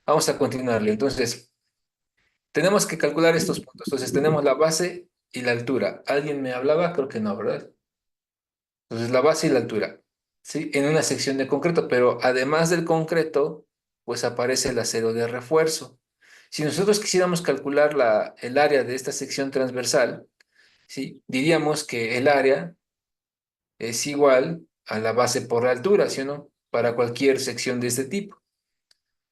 Vamos a continuarle. Entonces, tenemos que calcular estos puntos. Entonces, tenemos la base y la altura. ¿Alguien me hablaba? Creo que no, ¿verdad? Entonces, la base y la altura, ¿sí? En una sección de concreto, pero además del concreto, pues aparece el acero de refuerzo. Si nosotros quisiéramos calcular el área de esta sección transversal, ¿sí? Diríamos que el área es igual a la base por la altura, ¿sí o no? Para cualquier sección de este tipo.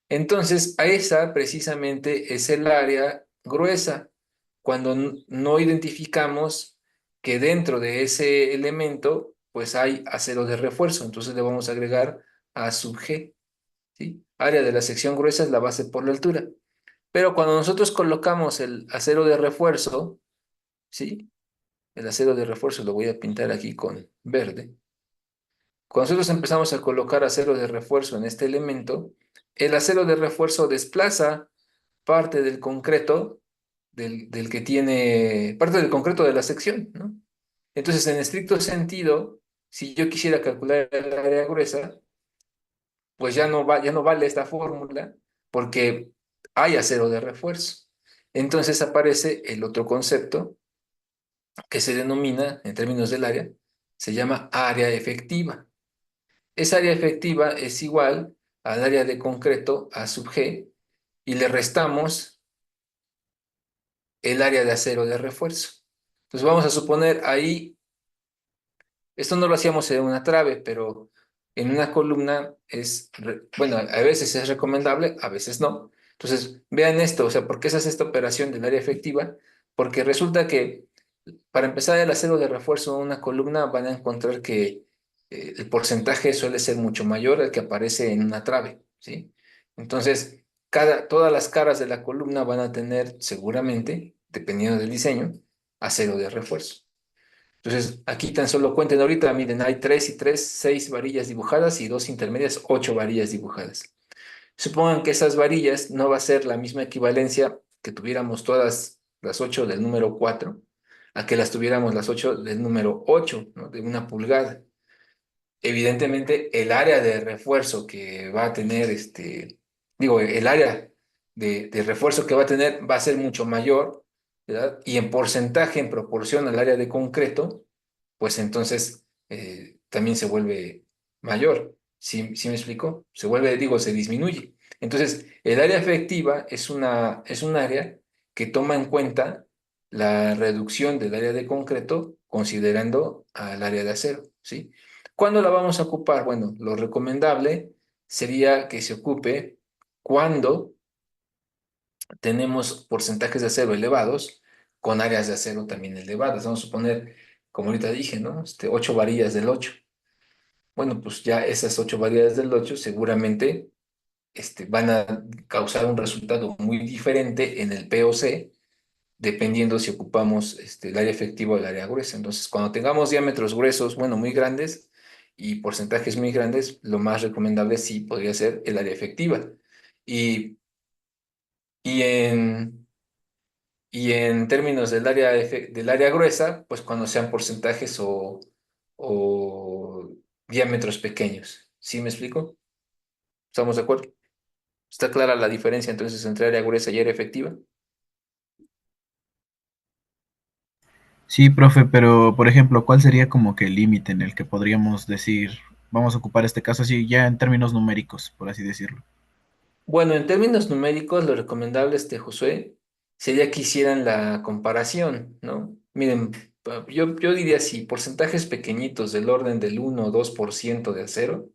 Entonces, a esa precisamente es el área gruesa, cuando no identificamos que dentro de ese elemento, pues hay acero de refuerzo. Entonces le vamos a agregar A sub G, ¿sí? Área de la sección gruesa es la base por la altura. Pero cuando nosotros colocamos el acero de refuerzo, ¿sí? El acero de refuerzo lo voy a pintar aquí con verde. Cuando nosotros empezamos a colocar acero de refuerzo en este elemento, el acero de refuerzo desplaza parte del concreto del que tiene, parte del concreto de la sección, ¿no? Entonces, en estricto sentido, si yo quisiera calcular el área gruesa, pues ya no vale esta fórmula porque hay acero de refuerzo. Entonces aparece el otro concepto que se denomina, en términos del área, se llama área efectiva. Esa área efectiva es igual al área de concreto A sub G y le restamos el área de acero de refuerzo. Entonces vamos a suponer ahí, esto no lo hacíamos en una trave, pero en una columna bueno, a veces es recomendable, a veces no. Entonces vean esto, o sea, ¿por qué se hace esta operación del área efectiva? Porque resulta que para empezar el acero de refuerzo en una columna van a encontrar que el porcentaje suele ser mucho mayor al que aparece en una trave, ¿sí? Entonces, todas las caras de la columna van a tener seguramente, dependiendo del diseño, acero de refuerzo. Entonces, aquí tan solo cuenten ahorita, miren, hay 3 y 3, 6 varillas dibujadas y dos intermedias, 8 varillas dibujadas. Supongan que esas varillas no va a ser la misma equivalencia que tuviéramos todas las 8 del número 4 a que las tuviéramos las 8 del número 8, ¿no? De una pulgada. Evidentemente, el área de refuerzo que va a tener, digo, el área de refuerzo que va a tener va a ser mucho mayor, ¿verdad? Y en porcentaje, en proporción al área de concreto, pues entonces también se vuelve mayor. ¿Sí me explico? Se vuelve, digo, se disminuye. Entonces, el área efectiva es un área que toma en cuenta la reducción del área de concreto considerando al área de acero, ¿sí? ¿Cuándo la vamos a ocupar? Bueno, lo recomendable sería que se ocupe cuando tenemos porcentajes de acero elevados con áreas de acero también elevadas. Vamos a suponer, como ahorita dije, ¿no? 8 varillas del 8. Bueno, pues ya esas 8 varillas del 8 seguramente van a causar un resultado muy diferente en el POC, dependiendo si ocupamos el área efectiva o el área gruesa. Entonces, cuando tengamos diámetros gruesos, bueno, muy grandes y porcentajes muy grandes, lo más recomendable sí podría ser el área efectiva. Y, y en Y en términos del área gruesa, pues cuando sean porcentajes o diámetros pequeños. ¿Sí me explico? ¿Estamos de acuerdo? ¿Está clara la diferencia entonces entre área gruesa y área efectiva? Sí, profe, pero por ejemplo, ¿cuál sería como que el límite en el que podríamos decir, vamos a ocupar este caso así, ya en términos numéricos, por así decirlo? Bueno, en términos numéricos, lo recomendable, Josué, sería que hicieran la comparación, ¿no? Miren, yo diría así, porcentajes pequeñitos del orden del 1 o 2% de acero,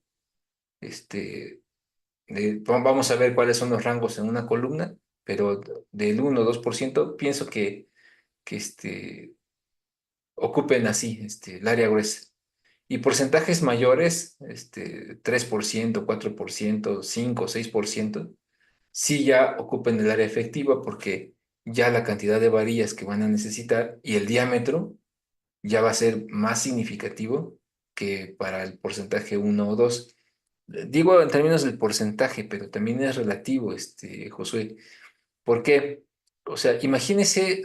este, vamos a ver cuáles son los rangos en una columna, pero del 1 o 2% pienso que ocupen así el área gruesa. Y porcentajes mayores, 3%, 4%, 5, 6%, sí ya ocupen el área efectiva porque ya la cantidad de varillas que van a necesitar y el diámetro ya va a ser más significativo que para el porcentaje 1 o 2. Digo en términos del porcentaje, pero también es relativo, Josué. ¿Por qué? O sea, imagínense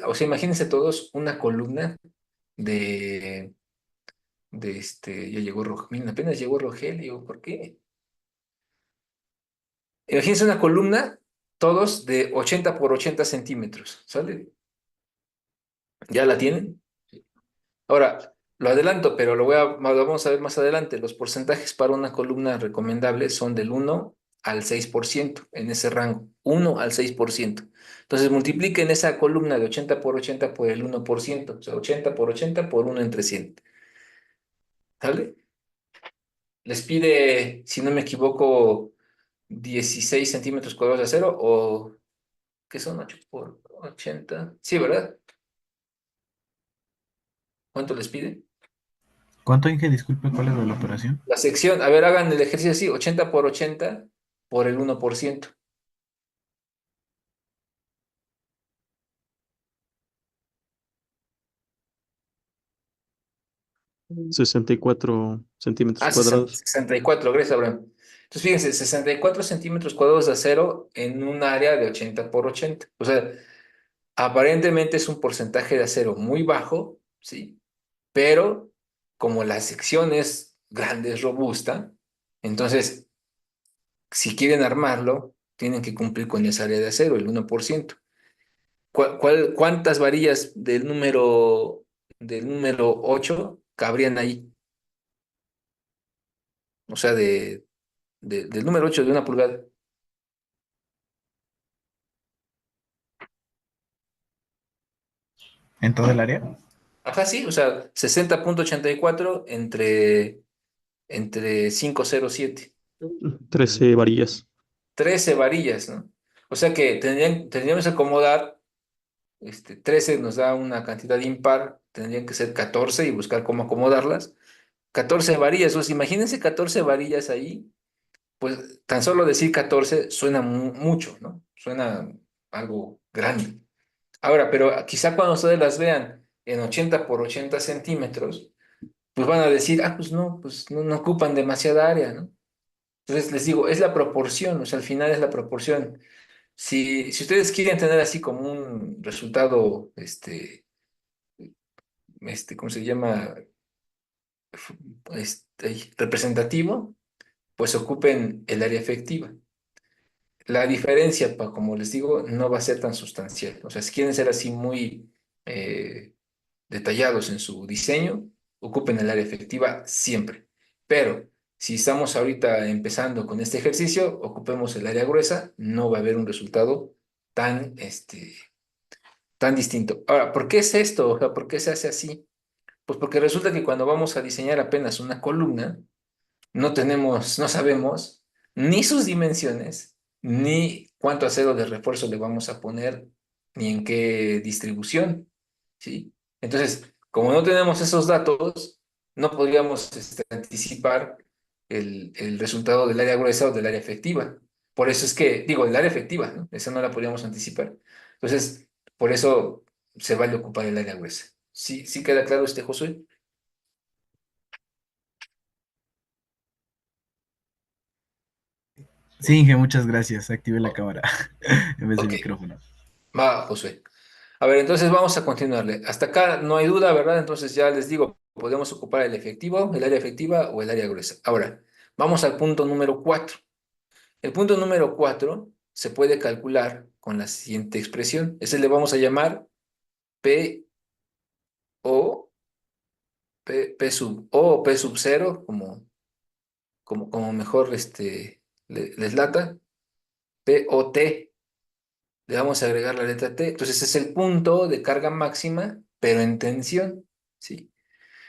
todos una columna de, ya llegó Rogelio, apenas llegó Rogelio, ¿por qué? Imagínense una columna todos de 80 por 80 centímetros, ¿sale? ¿Ya la tienen? Ahora, lo adelanto, pero lo vamos a ver más adelante. Los porcentajes para una columna recomendable son del 1 al 6% en ese rango, 1 al 6%. Entonces, multipliquen esa columna de 80 por 80 por el 1%, o sea, 80 por 80 por 1 entre 100. ¿Sale? Les pide, si no me equivoco, 16 centímetros cuadrados de acero o, ¿qué son 8 por 80? Sí, ¿verdad? ¿Cuánto les pide? ¿Cuánto, Inge? Disculpe, ¿cuál es la operación? La sección, a ver, hagan el ejercicio así, 80 por 80 por el 1%. 64 centímetros Ah, cuadrados. 64, gracias, Abraham. Entonces, fíjense, 64 centímetros cuadrados de acero en un área de 80 por 80. O sea, aparentemente es un porcentaje de acero muy bajo, ¿sí? Pero como la sección es grande, es robusta, entonces, si quieren armarlo, tienen que cumplir con esa área de acero, el 1%. ¿Cuántas varillas del número 8 cabrían ahí? O sea, del número 8 de 1 pulgada. ¿En todo el área? Ajá, sí, o sea, 60,84 entre 507. 13 varillas. 13 varillas, ¿no? O sea que tendríamos que acomodar, 13 nos da una cantidad impar, tendrían que ser 14 y buscar cómo acomodarlas. 14 varillas, o sea, imagínense 14 varillas ahí, pues tan solo decir 14 suena mucho, ¿no? Suena algo grande. Ahora, pero quizá cuando ustedes las vean en 80 por 80 centímetros, pues van a decir, pues no, no ocupan demasiada área, ¿no? Entonces les digo, es la proporción, o sea, al final es la proporción. Si ustedes quieren tener así como un resultado, ¿cómo se llama? Representativo, pues ocupen el área efectiva. La diferencia, como les digo, no va a ser tan sustancial. O sea, si quieren ser así muy eh, detallados en su diseño, ocupen el área efectiva siempre. Pero si estamos ahorita empezando con este ejercicio, ocupemos el área gruesa, no va a haber un resultado tan, tan distinto. Ahora, ¿por qué es esto? O sea, ¿por qué se hace así? Pues porque resulta que cuando vamos a diseñar apenas una columna, no sabemos ni sus dimensiones, ni cuánto acero de refuerzo le vamos a poner, ni en qué distribución, ¿sí? Entonces, como no tenemos esos datos, no podríamos anticipar el resultado del área gruesa o del área efectiva. Por eso es que, digo, el área efectiva, ¿no? Esa no la podríamos anticipar. Entonces, por eso se vale ocupar el área gruesa. ¿Sí, sí queda claro Josué? Sí, Inge, muchas gracias. Activé la cámara en vez del Ok, micrófono. va, Josué. A ver, entonces vamos a continuarle. Hasta acá no hay duda, ¿verdad? Entonces ya les digo, podemos ocupar el efectivo, el área efectiva o el área gruesa. Ahora, vamos al punto número 4. El punto número 4 se puede calcular con la siguiente expresión. Ese le vamos a llamar P o P sub O P sub cero, como mejor les lata. P o T. Le vamos a agregar la letra T. Entonces es el punto de carga máxima, pero en tensión. ¿Sí?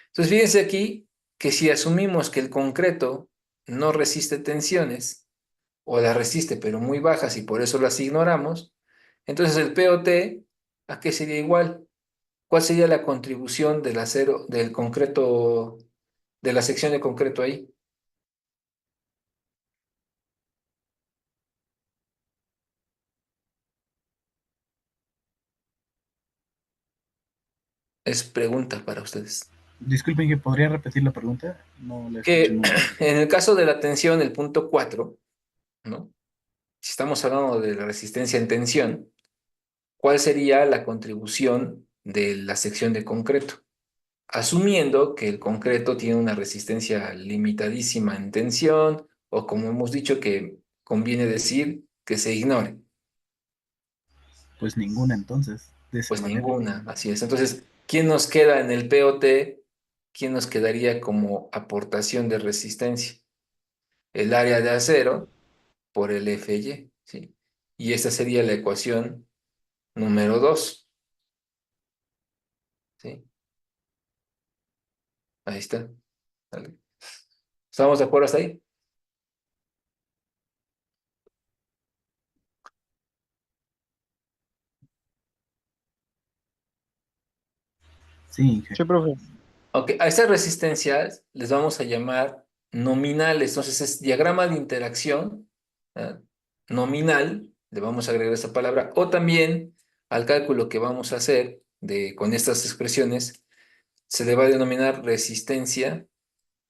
Entonces, fíjense aquí que si asumimos que el concreto no resiste tensiones, o las resiste pero muy bajas y por eso las ignoramos, entonces el POT, ¿a qué sería igual? ¿Cuál sería la contribución del acero, del concreto, de la sección de concreto ahí? Es pregunta para ustedes. Disculpen, Inge, ¿podría repetir la pregunta? No la escuché Que muy bien. en el caso de la tensión, el punto 4, ¿no? Si estamos hablando de la resistencia en tensión, ¿cuál sería la contribución de la sección de concreto? Asumiendo que el concreto tiene una resistencia limitadísima en tensión, o como hemos dicho que conviene decir, que se ignore. Pues ninguna entonces, de esa Pues manera. ninguna, así es. Entonces, ¿quién nos queda en el POT? ¿Quién nos quedaría como aportación de resistencia? El área de acero por el FY, ¿sí? Y esta sería la ecuación número 2, ¿sí? Ahí está. ¿Vale? ¿Estamos de acuerdo hasta ahí? Sí, Inge. Sí, profe. Ok, a estas resistencias les vamos a llamar nominales. Entonces es diagrama de interacción, ¿ah? Nominal, le vamos a agregar esa palabra, o también al cálculo que vamos a hacer con estas expresiones, se le va a denominar resistencia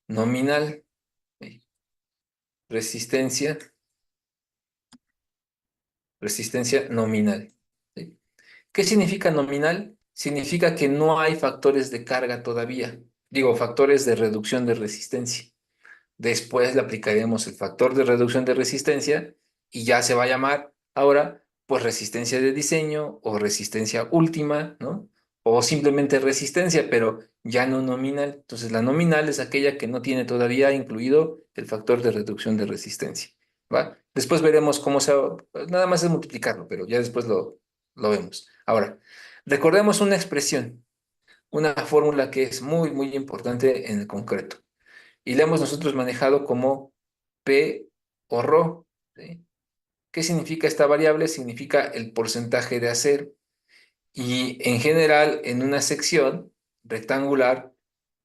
nominal. ¿Sí? Resistencia, resistencia nominal. ¿Sí? ¿Qué significa nominal? Significa que no hay factores de carga todavía, digo, factores de reducción de resistencia. Después le aplicaremos el factor de reducción de resistencia y ya se va a llamar ahora pues resistencia de diseño o resistencia última, ¿no? O simplemente resistencia, pero ya no nominal. Entonces la nominal es aquella que no tiene todavía incluido el factor de reducción de resistencia, ¿va? Después veremos cómo se... Nada más es multiplicarlo, pero ya después lo vemos. Ahora, recordemos una expresión, una fórmula que es muy, muy importante en el concreto y la hemos nosotros manejado como P o Rho, ¿sí? ¿Qué significa esta variable? Significa el porcentaje de acero. Y en general, en una sección rectangular,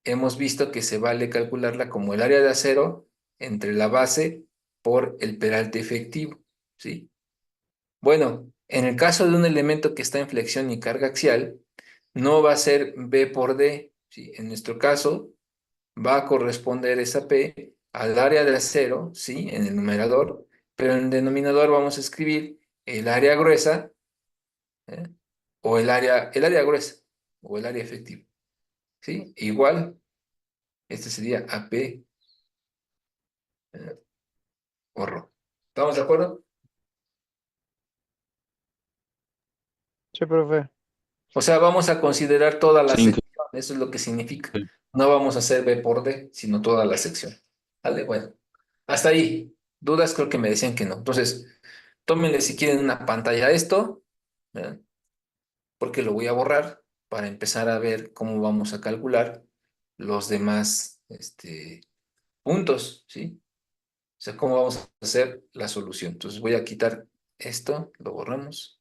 hemos visto que se vale calcularla como el área de acero entre la base por el peralte efectivo, ¿sí? Bueno, en el caso de un elemento que está en flexión y carga axial, no va a ser B por D, ¿sí? En nuestro caso, va a corresponder esa P al área de acero, ¿sí? En el numerador, pero en el denominador vamos a escribir el área gruesa, ¿eh? O el área gruesa, o el área efectiva, ¿sí? Igual, este sería AP, o Rho. ¿Estamos de acuerdo? Sí, profe. O sea, vamos a considerar toda la Sí, Inge. sección, eso es lo que significa. No vamos a hacer B por D, sino toda la sección. ¿Vale? Bueno, hasta ahí. Dudas creo que me decían que no. Entonces, tómenle si quieren una pantalla a esto, ¿verdad? Porque lo voy a borrar para empezar a ver cómo vamos a calcular los demás puntos, ¿sí? O sea, cómo vamos a hacer la solución. Entonces voy a quitar esto, lo borramos.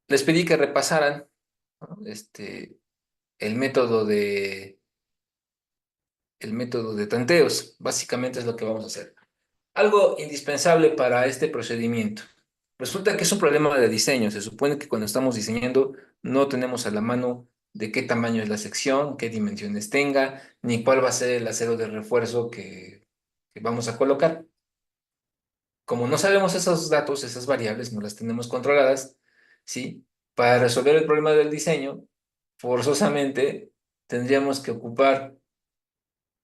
Les pedí que repasaran, ¿no? El método el método de tanteos. Básicamente es lo que vamos a hacer. Algo indispensable para este procedimiento. Resulta que es un problema de diseño. Se supone que cuando estamos diseñando no tenemos a la mano de qué tamaño es la sección, qué dimensiones tenga, ni cuál va a ser el acero de refuerzo que vamos a colocar. Como no sabemos esos datos, esas variables, no las tenemos controladas, ¿sí? Para resolver el problema del diseño, forzosamente tendríamos que ocupar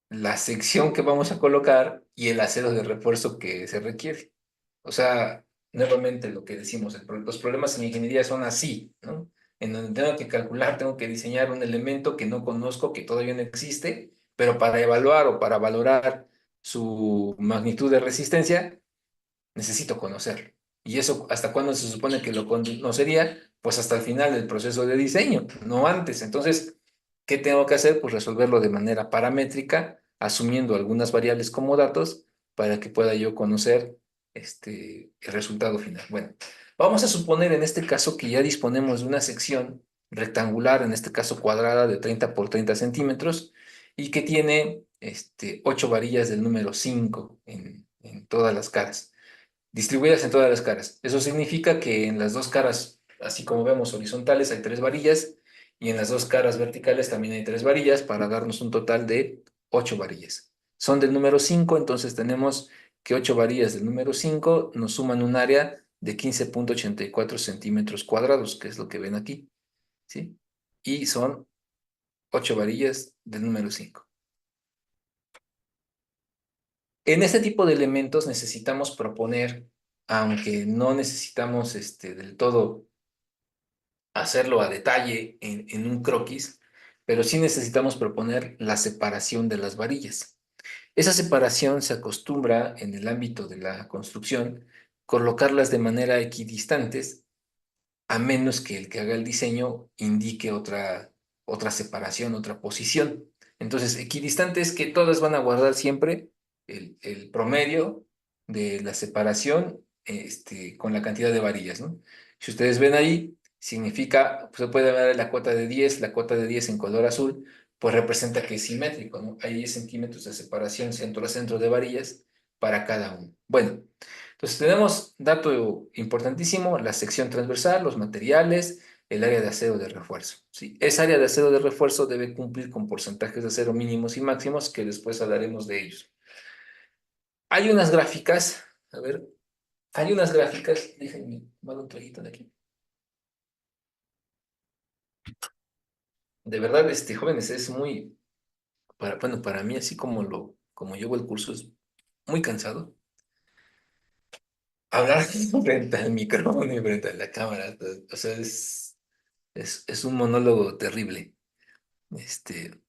la sección que vamos a colocar y el acero de refuerzo que se requiere. O sea, nuevamente lo que decimos, los problemas en ingeniería son así, ¿no? En donde tengo que calcular, tengo que diseñar un elemento que no conozco, que todavía no existe, pero para evaluar o para valorar su magnitud de resistencia, necesito conocerlo. ¿Y eso hasta cuándo se supone que lo conocería? Pues hasta el final del proceso de diseño, no antes. Entonces, ¿qué tengo que hacer? Pues resolverlo de manera paramétrica, asumiendo algunas variables como datos para que pueda yo conocer el resultado final. Bueno, vamos a suponer en este caso que ya disponemos de una sección rectangular, en este caso cuadrada de 30 por 30 centímetros, y que tiene 8 varillas del número 5 en todas las caras distribuidas en todas las caras. Eso significa que en las dos caras, así como vemos horizontales, hay 3 varillas y en las dos caras verticales también hay 3 varillas para darnos un total de 8 varillas. Son del número 5, entonces tenemos que 8 varillas del número 5 nos suman un área de 15,84 centímetros cuadrados, que es lo que ven aquí, ¿sí? Y son 8 varillas del número 5. En este tipo de elementos necesitamos proponer aunque no necesitamos del todo hacerlo a detalle en un croquis, pero sí necesitamos proponer la separación de las varillas. Esa separación se acostumbra en el ámbito de la construcción colocarlas de manera equidistantes, a menos que el que haga el diseño indique otra separación, otra posición. Entonces, equidistante es que todas van a guardar siempre el promedio de la separación con la cantidad de varillas, ¿no? Si ustedes ven ahí, significa, pues se puede ver la cuota de 10 en color azul, pues representa que es simétrico, ¿no? Hay 10 centímetros de separación centro a centro de varillas para cada uno. Bueno. Entonces tenemos dato importantísimo, la sección transversal, los materiales, el área de acero de refuerzo. ¿Sí? Esa área de acero de refuerzo debe cumplir con porcentajes de acero mínimos y máximos que después hablaremos de ellos. Hay unas gráficas, a ver, hay unas gráficas, déjenme tomar un traguito de aquí. De verdad, jóvenes, es muy, bueno, para mí así como llevo el curso es muy cansado. Hablar frente al micrófono y frente a la cámara, o sea, es un monólogo terrible. Este,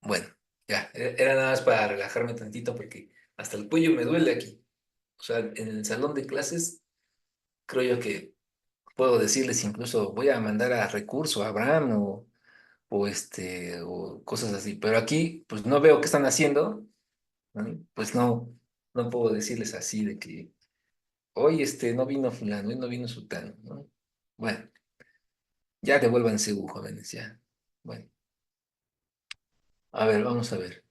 bueno, ya, era nada más para relajarme tantito porque hasta el cuello me duele aquí. O sea, en el salón de clases creo yo que puedo decirles incluso voy a mandar a recurso a Abraham o cosas así. Pero aquí, pues no veo qué están haciendo, ¿no? Pues no puedo decirles así de que hoy no vino fulano, hoy no vino sultano, ¿no? Bueno, ya devuélvanse, jóvenes, ya. Bueno, a ver, vamos a ver.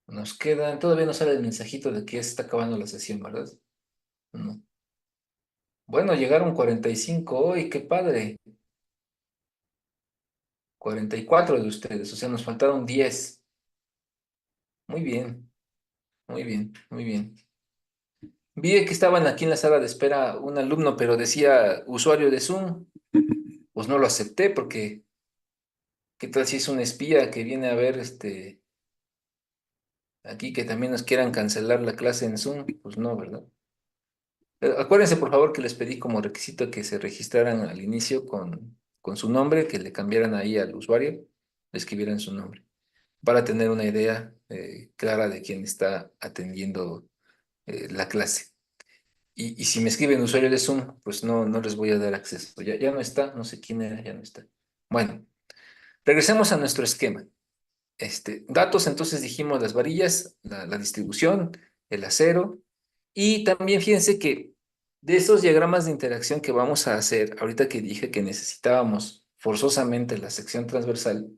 Nos quedan, todavía no sale el mensajito de que ya se está acabando la sesión, ¿verdad? No. Bueno, llegaron 45 hoy, qué padre. 44 de ustedes, o sea, nos faltaron 10. Muy bien, muy bien, muy bien. Vi que estaban aquí en la sala de espera un alumno, pero decía usuario de Zoom. Pues no lo acepté porque, ¿qué tal si es un espía que viene a ver aquí que también nos quieran cancelar la clase en Zoom? Pues no, ¿verdad? Acuérdense, por favor, que les pedí como requisito que se registraran al inicio con su nombre, que le cambiaran ahí al usuario, le escribieran su nombre, para tener una idea clara de quién está atendiendo la clase. Y si me escriben usuario de Zoom, pues no les voy a dar acceso. Ya no está, no sé quién era, ya no está. Bueno, regresemos a nuestro esquema. Datos, entonces dijimos las varillas, la distribución, el acero, y también fíjense que de esos diagramas de interacción que vamos a hacer, ahorita que dije que necesitábamos forzosamente la sección transversal,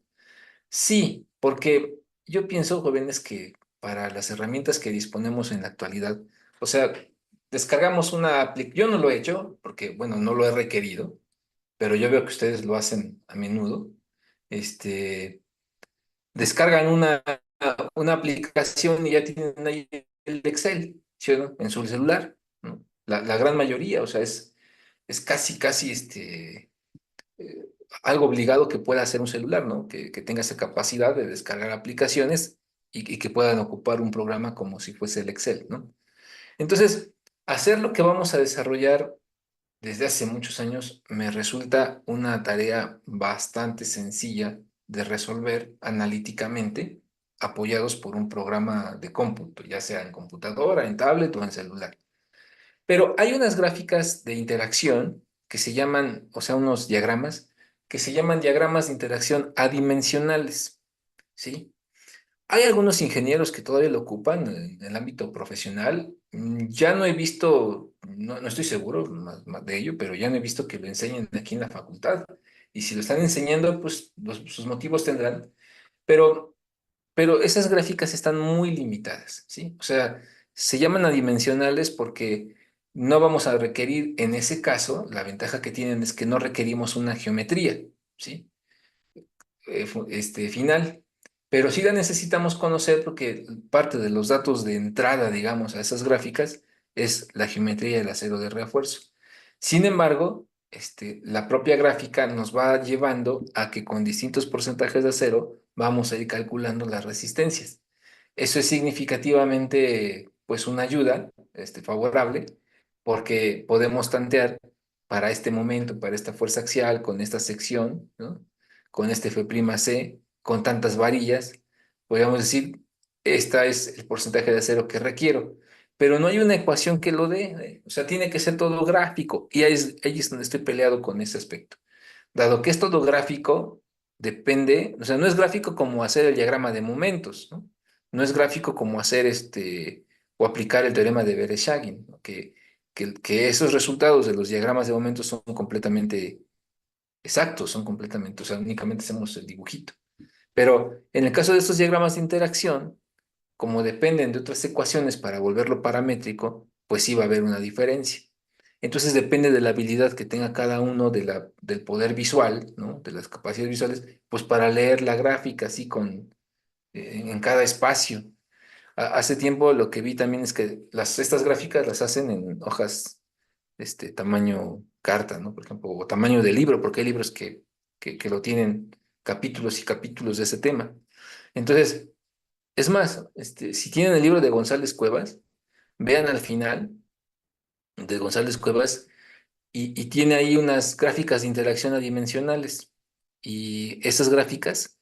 sí, porque yo pienso, jóvenes, que para las herramientas que disponemos en la actualidad, o sea, descargamos una aplicación, yo no lo he hecho, porque, bueno, no lo he requerido, pero yo veo que ustedes lo hacen a menudo, descargan una aplicación y ya tienen ahí el Excel, ¿sí o no? En su celular, ¿no? La gran mayoría, o sea, es casi eh, algo obligado que pueda hacer un celular, ¿no? Que tenga esa capacidad de descargar aplicaciones y que puedan ocupar un programa como si fuese el Excel, ¿no? Entonces, hacer lo que vamos a desarrollar desde hace muchos años me resulta una tarea bastante sencilla de resolver analíticamente, apoyados por un programa de cómputo, ya sea en computadora, en tablet o en celular. Pero hay unas gráficas de interacción que se llaman, o sea, unos diagramas, que se llaman diagramas de interacción adimensionales, ¿sí? Hay algunos ingenieros que todavía lo ocupan en el ámbito profesional. Ya no he visto, no estoy seguro más de ello, pero ya no he visto que lo enseñen aquí en la facultad. Y si lo están enseñando, pues sus motivos tendrán. Pero, pero esas gráficas están muy limitadas, ¿sí? O sea, se llaman adimensionales porque no vamos a requerir, en ese caso, la ventaja que tienen es que no requerimos una geometría, ¿sí? Final, pero sí la necesitamos conocer porque parte de los datos de entrada, digamos, a esas gráficas es la geometría del acero de refuerzo. Sin embargo, la propia gráfica nos va llevando a que con distintos porcentajes de acero vamos a ir calculando las resistencias. Eso es significativamente, pues, una ayuda, favorable, porque podemos tantear para este momento, para esta fuerza axial, con esta sección, ¿no? Con este F'C, con tantas varillas, podríamos decir, esta es el porcentaje de acero que requiero. Pero no hay una ecuación que lo dé, o sea, tiene que ser todo gráfico. Y ahí es donde estoy peleado con ese aspecto. Dado que es todo gráfico, depende, o sea, no es gráfico como hacer el diagrama de momentos, ¿no? No es gráfico como hacer o aplicar el teorema de Vereshchagin, ¿no? Que esos resultados de los diagramas de momentos son completamente exactos, son completamente, o sea, únicamente hacemos el dibujito. Pero en el caso de estos diagramas de interacción, como dependen de otras ecuaciones para volverlo paramétrico, pues sí va a haber una diferencia. Entonces depende de la habilidad que tenga cada uno del poder visual, ¿no? De las capacidades visuales, pues para leer la gráfica así en cada espacio. Hace tiempo lo que vi también es que estas gráficas las hacen en hojas, tamaño carta, ¿no? Por ejemplo, o tamaño de libro, porque hay libros que lo tienen capítulos y capítulos de ese tema. Entonces, es más, si tienen el libro de González Cuevas, vean al final de González Cuevas y tiene ahí unas gráficas de interacción adimensionales. Y esas gráficas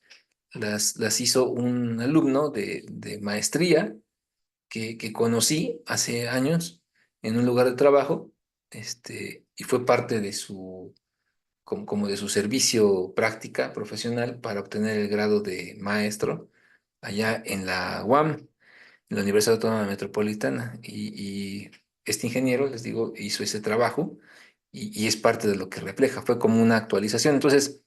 las hizo un alumno de maestría que conocí hace años en un lugar de trabajo, y fue parte de como de su servicio práctica profesional para obtener el grado de maestro allá en la UAM, en la Universidad Autónoma Metropolitana. Y este ingeniero, les digo, hizo ese trabajo y es parte de lo que refleja. Fue como una actualización. Entonces,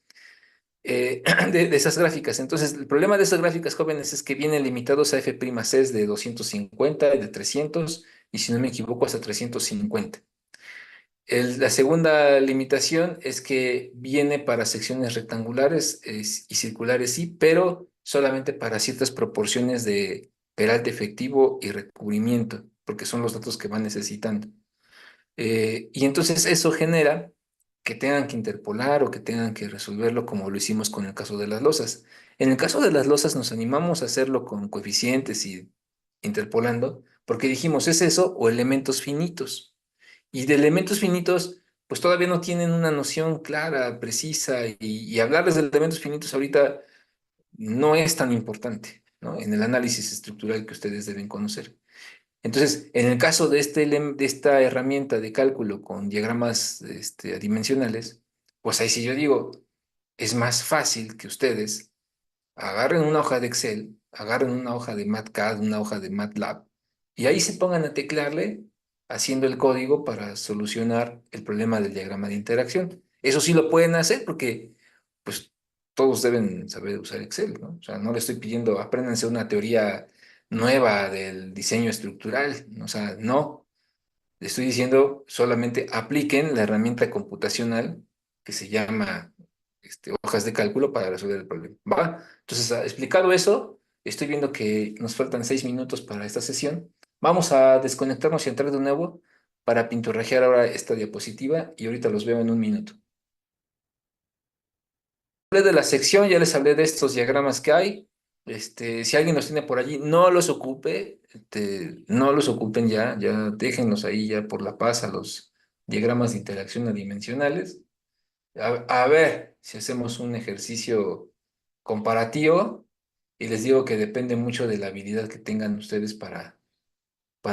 de esas gráficas. Entonces, el problema de esas gráficas jóvenes es que vienen limitados a F'Cs de 250 y de 300, y si no me equivoco, hasta 350. La segunda limitación es que viene para secciones rectangulares y circulares, sí, pero solamente para ciertas proporciones de peralte efectivo y recubrimiento, porque son los datos que van necesitando. Y entonces eso genera que tengan que interpolar o que tengan que resolverlo como lo hicimos con el caso de las losas. En el caso de las losas nos animamos a hacerlo con coeficientes y interpolando, porque dijimos, ¿es eso o elementos finitos? Y de elementos finitos, pues todavía no tienen una noción clara, precisa, y hablarles de elementos finitos ahorita no es tan importante, ¿no? En el análisis estructural que ustedes deben conocer. Entonces, en el caso de, de esta herramienta de cálculo con diagramas adimensionales, pues ahí sí yo digo, es más fácil que ustedes agarren una hoja de Excel, agarren una hoja de MATCAD, una hoja de MATLAB, y ahí se pongan a teclearle haciendo el código para solucionar el problema del diagrama de interacción. Eso sí lo pueden hacer porque, pues, todos deben saber usar Excel, ¿no? O sea, no le estoy pidiendo, apréndanse una teoría nueva del diseño estructural, ¿no? O sea, no. Le estoy diciendo solamente apliquen la herramienta computacional que se llama hojas de cálculo para resolver el problema. ¿Va? Entonces, explicado eso, estoy viendo que nos faltan 6 minutos para esta sesión. Vamos a desconectarnos y entrar de nuevo para pinturrajear ahora esta diapositiva y ahorita los veo en un minuto. Hablé de la sección, ya les hablé de estos diagramas que hay. Si alguien los tiene por allí, no los ocupe, no los ocupen ya déjenlos ahí ya por la paz a los diagramas de interacción adimensionales. A ver si hacemos un ejercicio comparativo y les digo que depende mucho de la habilidad que tengan ustedes para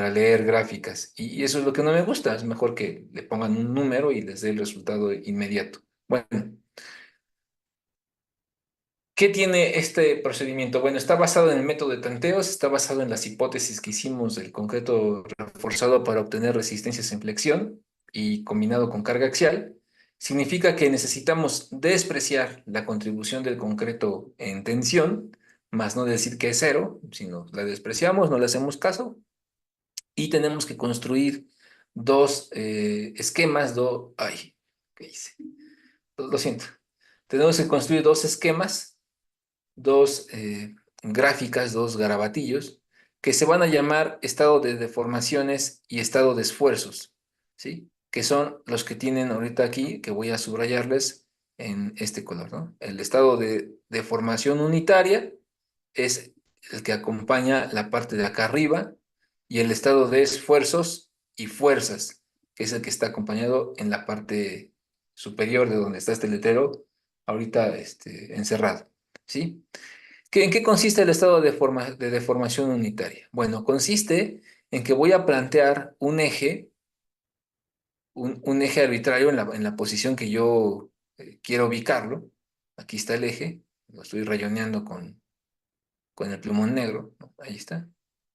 leer gráficas. Y eso es lo que no me gusta, es mejor que le pongan un número y les dé el resultado inmediato. Bueno. ¿Qué tiene este procedimiento? Bueno, está basado en el método de tanteos, está basado en las hipótesis que hicimos del concreto reforzado para obtener resistencias en flexión y combinado con carga axial. Significa que necesitamos despreciar la contribución del concreto en tensión, más no decir que es cero, sino la despreciamos, no le hacemos caso, y tenemos que construir dos esquemas, ay, ¿qué hice? Lo siento. Tenemos que construir dos esquemas, dos gráficas, dos garabatillos, que se van a llamar estado de deformaciones y estado de esfuerzos, ¿sí? que son los que tienen ahorita aquí, que voy a subrayarles en este color, ¿no? El estado de formación unitaria es el que acompaña la parte de acá arriba, y el estado de esfuerzos y fuerzas, que es el que está acompañado en la parte superior de donde está este letrero, ahorita encerrado, ¿sí? ¿En qué consiste el estado de deformación unitaria? Bueno, consiste en que voy a plantear un eje, un eje arbitrario en la posición que yo quiero ubicarlo. Aquí está el eje, lo estoy rayoneando con el plumón negro, ¿no? Ahí está,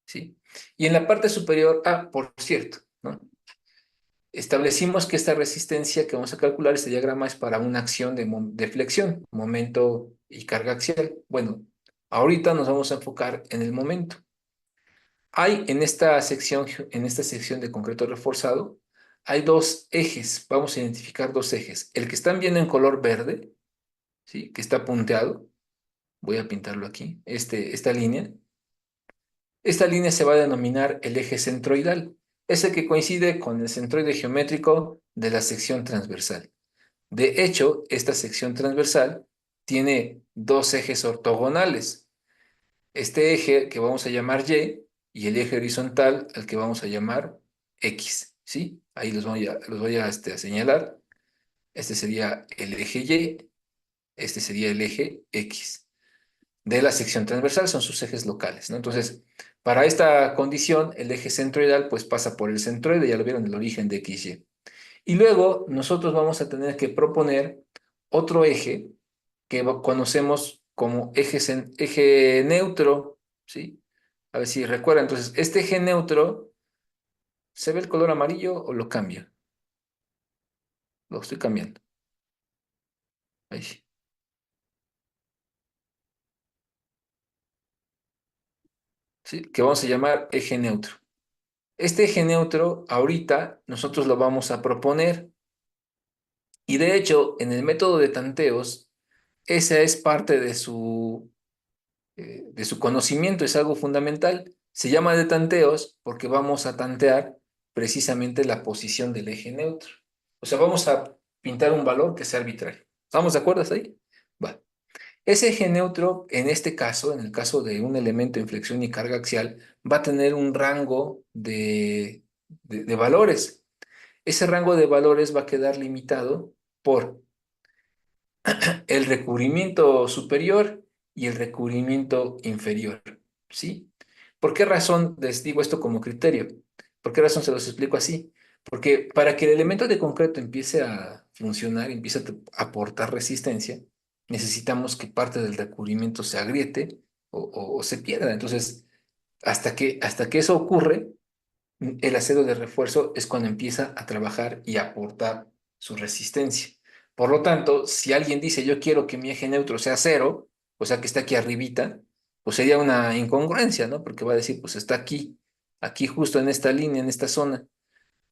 ¿sí? Y en la parte superior, por cierto, ¿no? Establecimos que esta resistencia que vamos a calcular, este diagrama, es para una acción de flexión, momento y carga axial. Bueno, ahorita nos vamos a enfocar en el momento. Hay en esta sección de concreto reforzado, hay dos ejes, vamos a identificar dos ejes. El que están viendo en color verde, ¿sí? Que está punteado, voy a pintarlo aquí, esta línea se va a denominar el eje centroidal. Es el que coincide con el centroide geométrico de la sección transversal. De hecho, esta sección transversal tiene dos ejes ortogonales. Este eje que vamos a llamar y el eje horizontal al que vamos a llamar X, ¿sí? Ahí a señalar. Este sería el eje Y, este sería el eje X de la sección transversal, son sus ejes locales, ¿no? Entonces, para esta condición, el eje centroidal pues pasa por el centroide, ya lo vieron, el origen de XY. Y luego nosotros vamos a tener que proponer otro eje que conocemos como eje neutro, ¿sí? A ver si recuerdan. Entonces, este eje neutro, ¿se ve el color amarillo o lo cambio? Lo estoy cambiando. Ahí sí. ¿Sí? Que vamos a llamar eje neutro. Este eje neutro, ahorita, nosotros lo vamos a proponer. Y de hecho, en el método de tanteos, esa es parte de su conocimiento, es algo fundamental. Se llama de tanteos porque vamos a tantear precisamente la posición del eje neutro. O sea, vamos a pintar un valor que sea arbitrario. ¿Estamos de acuerdo hasta ahí? Va. Ese eje neutro, en este caso, en el caso de un elemento en flexión y carga axial, va a tener un rango de valores. Ese rango de valores va a quedar limitado por el recubrimiento superior y el recubrimiento inferior, ¿sí? ¿Por qué razón les digo esto como criterio? ¿Por qué razón se los explico así? Porque para que el elemento de concreto empiece a funcionar, empiece a aportar resistencia, necesitamos que parte del recubrimiento se agriete o se pierda. Entonces, hasta que eso ocurre, el acero de refuerzo es cuando empieza a trabajar y a aportar su resistencia. Por lo tanto, si alguien dice yo quiero que mi eje neutro sea cero, o sea que está aquí arribita, pues sería una incongruencia, ¿no? Porque va a decir, pues está aquí, aquí justo en esta línea, en esta zona.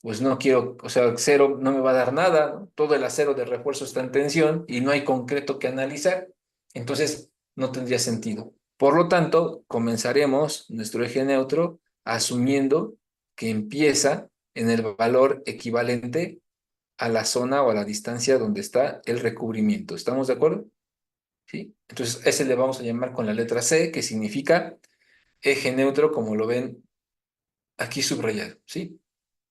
Pues no quiero, o sea, cero no me va a dar nada, ¿no? Todo el acero de refuerzo está en tensión y no hay concreto que analizar. Entonces, no tendría sentido. Por lo tanto, comenzaremos nuestro eje neutro asumiendo que empieza en el valor equivalente a la zona o a la distancia donde está el recubrimiento. ¿Estamos de acuerdo? ¿Sí? Entonces, ese le vamos a llamar con la letra C, que significa eje neutro, como lo ven aquí subrayado. ¿Sí?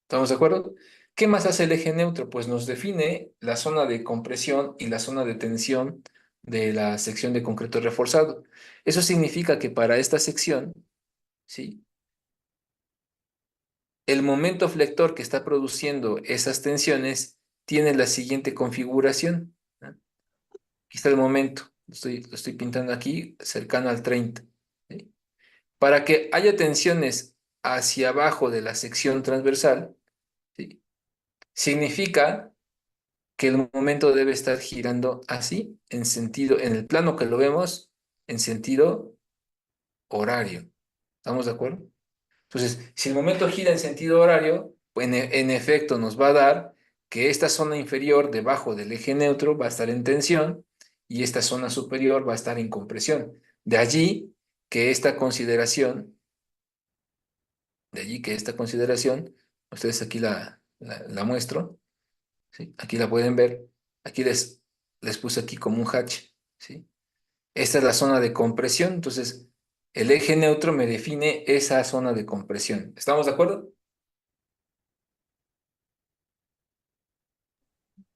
¿Estamos de acuerdo? ¿Qué más hace el eje neutro? Pues nos define la zona de compresión y la zona de tensión de la sección de concreto reforzado. Eso significa que para esta sección, ¿sí? El momento flector que está produciendo esas tensiones tiene la siguiente configuración, ¿no? Aquí está el momento, lo estoy pintando aquí, cercano al 30, ¿sí? Para que haya tensiones hacia abajo de la sección transversal, ¿sí? Significa que el momento debe estar girando así, en el plano que lo vemos, en sentido horario. ¿Estamos de acuerdo? Entonces, si el momento gira en sentido horario, pues en efecto nos va a dar que esta zona inferior debajo del eje neutro va a estar en tensión y esta zona superior va a estar en compresión. De allí que esta consideración, de allí que esta consideración, ustedes aquí la muestro, ¿sí? Aquí la pueden ver. Aquí les puse aquí como un hatch, ¿sí? Esta es la zona de compresión, entonces el eje neutro me define esa zona de compresión. ¿Estamos de acuerdo?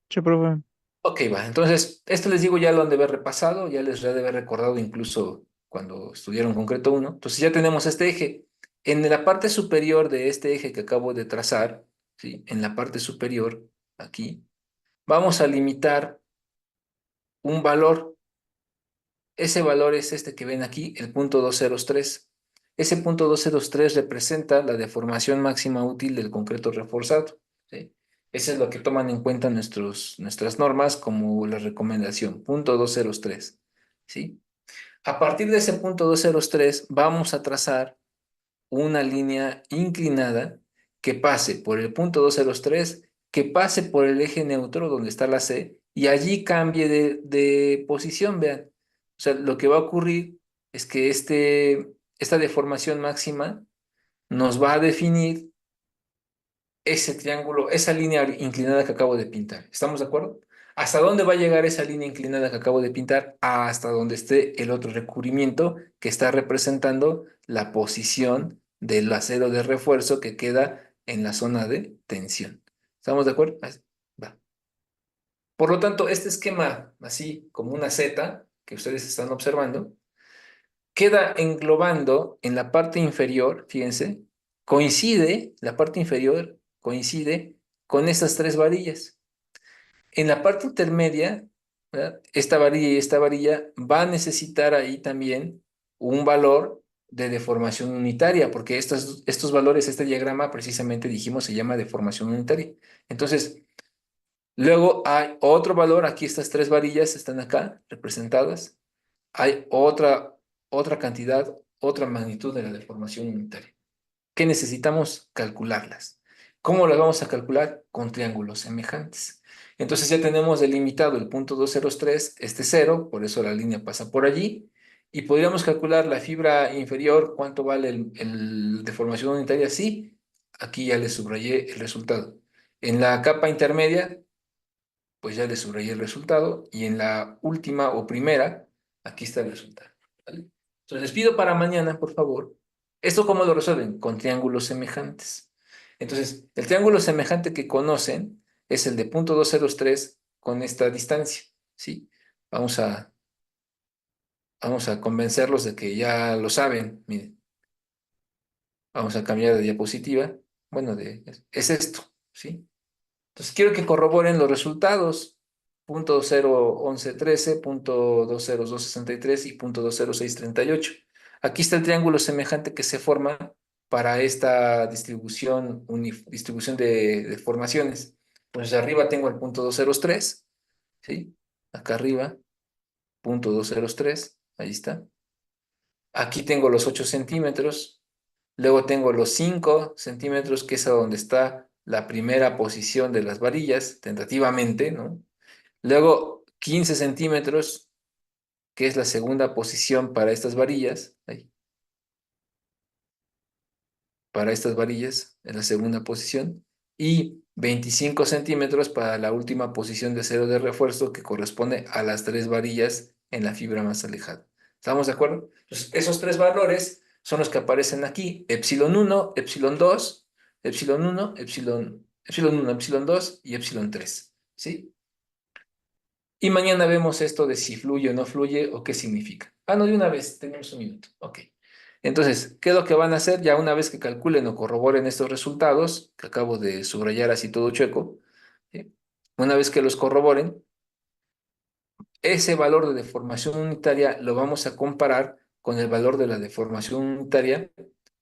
Sí, profe. Ok, va. Entonces, esto les digo ya lo han de haber repasado, ya les he de haber recordado incluso cuando estudiaron concreto uno. Entonces ya tenemos este eje. En la parte superior de este eje que acabo de trazar, ¿sí? En la parte superior, aquí, vamos a limitar un valor. Ese valor es este que ven aquí, el punto 203. Ese punto 203 representa la deformación máxima útil del concreto reforzado, ¿sí? Eso es lo que toman en cuenta nuestras normas como la recomendación, punto 203, ¿sí? A partir de ese punto 203 vamos a trazar una línea inclinada que pase por el punto 203, que pase por el eje neutro donde está la C y allí cambie de posición, vean. O sea, lo que va a ocurrir es que esta deformación máxima nos va a definir ese triángulo, esa línea inclinada que acabo de pintar. ¿Estamos de acuerdo? ¿Hasta dónde va a llegar esa línea inclinada que acabo de pintar? Hasta donde esté el otro recubrimiento que está representando la posición del acero de refuerzo que queda en la zona de tensión. ¿Estamos de acuerdo? Va. Por lo tanto, este esquema, así como una Z que ustedes están observando, queda englobando en la parte inferior, fíjense, la parte inferior coincide con estas tres varillas. En la parte intermedia, ¿verdad? Esta varilla y esta varilla va a necesitar ahí también un valor de deformación unitaria, porque estos valores, este diagrama precisamente dijimos se llama deformación unitaria. Entonces, luego hay otro valor, aquí estas tres varillas están acá representadas, hay otra cantidad, otra magnitud de la deformación unitaria, que necesitamos calcularlas. ¿Cómo las vamos a calcular? Con triángulos semejantes. Entonces ya tenemos delimitado el punto 203, este cero, por eso la línea pasa por allí, y podríamos calcular la fibra inferior, cuánto vale el deformación unitaria. Sí, aquí ya le subrayé el resultado. En la capa intermedia, pues ya le subrayé el resultado, y en la última o primera, aquí está el resultado. ¿Vale? Entonces les pido para mañana, por favor, ¿esto cómo lo resuelven? Con triángulos semejantes. Entonces, el triángulo semejante que conocen es el de punto 203 con esta distancia, ¿sí? Vamos a, vamos a convencerlos de que ya lo saben. Miren, vamos a cambiar de diapositiva. Bueno, es esto, ¿sí? Entonces quiero que corroboren los resultados. Punto 01113, punto 20263 y punto 20638. Aquí está el triángulo semejante que se forma para esta distribución de formaciones. Pues arriba tengo el punto 203, ¿sí? Acá arriba, punto 203, ahí está. Aquí tengo los 8 centímetros. Luego tengo los 5 centímetros, que es a donde está la primera posición de las varillas, tentativamente, ¿no? Luego 15 centímetros, que es la segunda posición para estas varillas. Ahí, para estas varillas, en la segunda posición. Y 25 centímetros para la última posición de acero de refuerzo, que corresponde a las tres varillas en la fibra más alejada. ¿Estamos de acuerdo? Entonces, esos tres valores son los que aparecen aquí: epsilon 1, epsilon 2, epsilon 1, epsilon 1, epsilon 2 y epsilon 3. ¿Sí? Y mañana vemos esto de si fluye o no fluye o qué significa. Ah, no, de una vez, tenemos un minuto. Ok. Entonces, ¿qué es lo que van a hacer? Ya una vez que calculen o corroboren estos resultados, que acabo de subrayar así todo chueco, ¿sí? Una vez que los corroboren, ese valor de deformación unitaria lo vamos a comparar con el valor de la deformación unitaria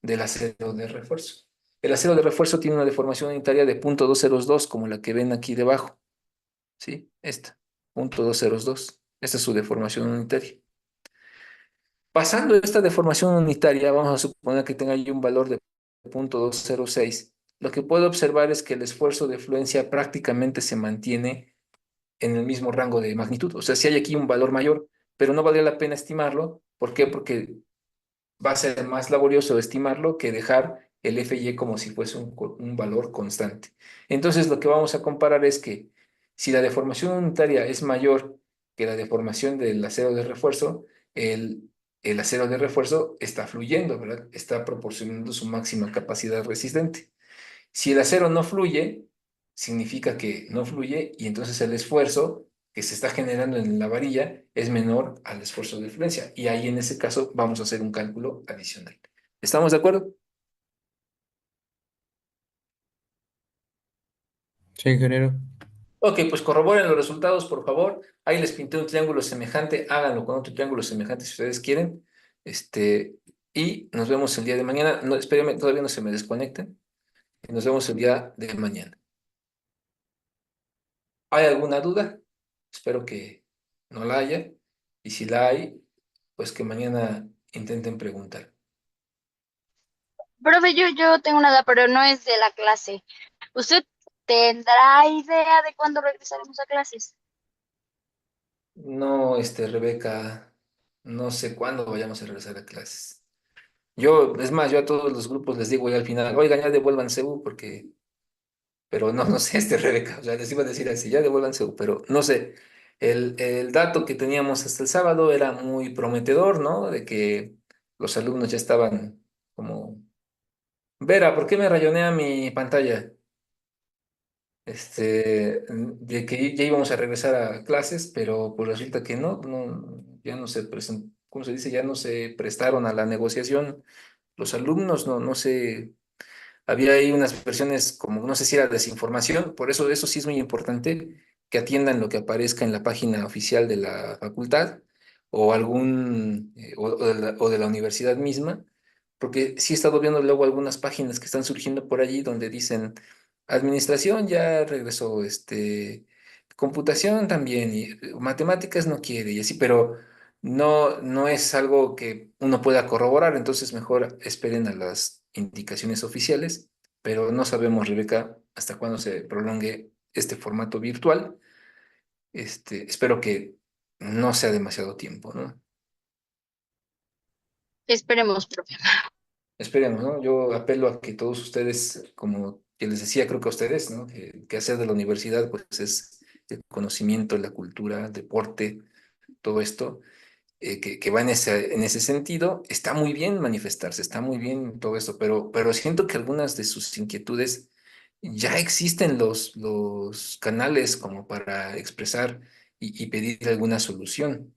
del acero de refuerzo. El acero de refuerzo tiene una deformación unitaria de 0.202, como la que ven aquí debajo. ¿Sí? Esta, 0.202. Esta es su deformación unitaria. Pasando esta deformación unitaria, vamos a suponer que tenga yo un valor de 0.206. Lo que puedo observar es que el esfuerzo de fluencia prácticamente se mantiene en el mismo rango de magnitud. O sea, si hay aquí un valor mayor, pero no valdría la pena estimarlo. ¿Por qué? Porque va a ser más laborioso estimarlo que dejar el FY como si fuese un valor constante. Entonces, lo que vamos a comparar es que Si la deformación unitaria es mayor que la deformación del acero de refuerzo, el acero de refuerzo está fluyendo, ¿verdad? Está proporcionando su máxima capacidad resistente. Si el acero no fluye, significa que no fluye y entonces el esfuerzo que se está generando en la varilla es menor al esfuerzo de fluencia. Y ahí en ese caso vamos a hacer un cálculo adicional. ¿Estamos de acuerdo? Sí, ingeniero. Ok, pues corroboren los resultados, por favor. Ahí les pinté un triángulo semejante. Háganlo con otro triángulo semejante si ustedes quieren. Este, y nos vemos el día de mañana. No, espérenme, todavía no se me desconecten. Y nos vemos el día de mañana. ¿Hay alguna duda? Espero que no la haya. Y si la hay, pues que mañana intenten preguntar. Profe, yo tengo una duda, pero no es de la clase. ¿Usted tendrá idea de cuándo regresaremos a clases? No, Rebeca, no sé cuándo vayamos a regresar a clases. Yo, es más, yo a todos los grupos les digo ya al final, oigan, ya devuélvanse porque, pero no, no sé, Rebeca, o sea, les iba a decir así, ya devuélvanse, pero no sé. El dato que teníamos hasta el sábado era muy prometedor, ¿no? De que los alumnos ya estaban como, Vera, ¿por qué me rayonea mi pantalla? De que ya íbamos a regresar a clases, pero pues resulta que ya no se ¿cómo se dice? Ya no se prestaron a la negociación los alumnos, no sé, había ahí unas versiones como, no sé si era desinformación, por eso sí es muy importante que atiendan lo que aparezca en la página oficial de la facultad o o de la universidad misma, porque sí he estado viendo luego algunas páginas que están surgiendo por allí donde dicen, administración ya regresó, computación también, y matemáticas no quiere, y así, pero no es algo que uno pueda corroborar, entonces mejor esperen a las indicaciones oficiales, pero no sabemos, Rebeca, hasta cuándo se prolongue este formato virtual. Espero que no sea demasiado tiempo, ¿no? Esperemos, profe. Esperemos, ¿no? Yo apelo a que todos ustedes, como que les decía, creo que a ustedes, ¿no? Que hacer de la universidad, pues es el conocimiento, la cultura, el deporte, todo esto que va en ese sentido, está muy bien manifestarse, está muy bien todo esto, pero siento que algunas de sus inquietudes ya existen los canales como para expresar y pedir alguna solución.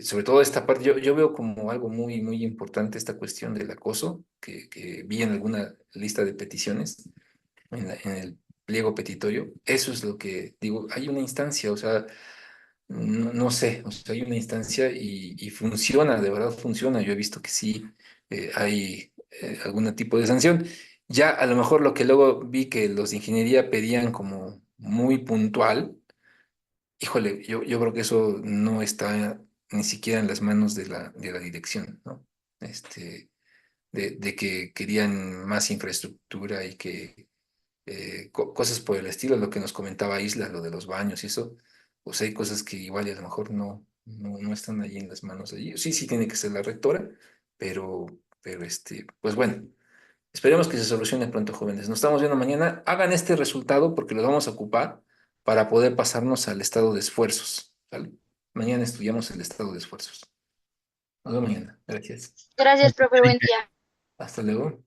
Sobre todo esta parte, yo veo como algo muy importante esta cuestión del acoso, que vi en alguna lista de peticiones, en el pliego petitorio. Eso es lo que digo, hay una instancia, o sea, no sé, o sea, hay una instancia y funciona, de verdad funciona. Yo he visto que sí hay algún tipo de sanción. Ya a lo mejor lo que luego vi que los de ingeniería pedían como muy puntual, híjole, yo creo que eso no está ni siquiera en las manos de la dirección, ¿no? Este, de que querían más infraestructura y que cosas por el estilo, lo que nos comentaba Isla, lo de los baños y eso, pues hay cosas que igual y a lo mejor no están allí en las manos de allí. Sí, sí tiene que ser la rectora, pero pues bueno, esperemos que se solucione pronto, jóvenes. Nos estamos viendo mañana. Hagan este resultado porque lo vamos a ocupar para poder pasarnos al estado de esfuerzos, ¿vale? Mañana estudiamos el estado de esfuerzos. Nos vemos mañana. Gracias. Gracias, profe. Buen día. Hasta luego.